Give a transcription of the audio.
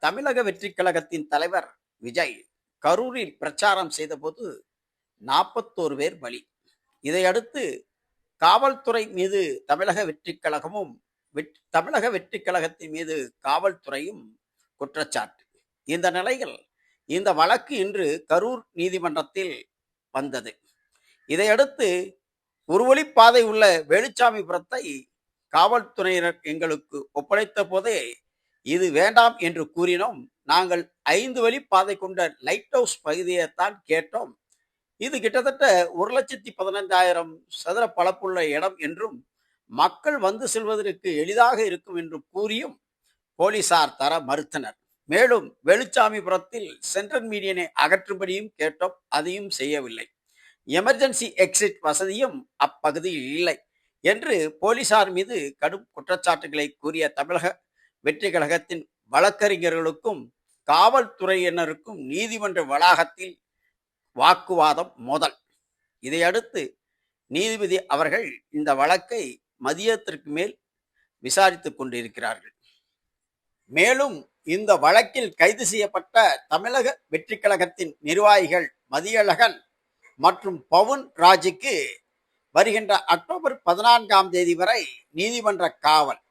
தமிழக வெற்றி கழகத்தின் தலைவர் விஜய் கரூரில் பிரச்சாரம் செய்தபோது 41 பேர் பலி. இதையடுத்து காவல்துறை மீது தமிழக வெற்றி கழகமும் தமிழக வெற்றி கழகத்தின் மீது காவல்துறையும் குற்றச்சாட்டு. இந்த நிலையில் இந்த வழக்கு இன்று கரூர் நீதிமன்றத்தில் வந்தது. இதையடுத்து ஒரு வழிப்பாதை உள்ள வேலுச்சாமிபுரத்தை காவல்துறையினர் எங்களுக்கு ஒப்படைத்த போதே இது வேண்டாம் என்று கூறினோம். நாங்கள் 5 வழி பாதை கொண்ட லைட் ஹவுஸ் பகுதியைத்தான் கேட்டோம். இது கிட்டத்தட்ட 1,15,000 சதுர பரப்புள்ள இடம் என்றும் மக்கள் வந்து செல்வதற்கு எளிதாக இருக்கும் என்று கூறியும் போலீசார் தர மறுத்தனர். மேலும் வேலுச்சாமிபுரத்தில் சென்ட்ரல் மீடியனை அகற்றும்படியும் கேட்டோம். அதையும் செய்யவில்லை. எமர்ஜென்சி எக்ஸிட் வசதியும் அப்பகுதியில் இல்லை என்று போலீசார் மீது கடும் குற்றச்சாட்டுகளை கூறிய தமிழக வெற்றி கழகத்தின் வழக்கறிஞர்களுக்கும் காவல்துறையினருக்கும் நீதிமன்ற வளாகத்தில் வாக்குவாதம் மோதல். இதையடுத்து நீதிபதி அவர்கள் இந்த வழக்கை மதியத்திற்கு மேல் விசாரித்துக் கொண்டிருக்கிறார்கள். மேலும் இந்த வழக்கில் கைது செய்யப்பட்ட தமிழக வெற்றி கழகத்தின் நிர்வாகிகள் மதியழகன் மற்றும் பவுன் ராஜுக்கு வருகின்ற அக்டோபர் 14ஆம் தேதி வரை நீதிமன்ற காவல்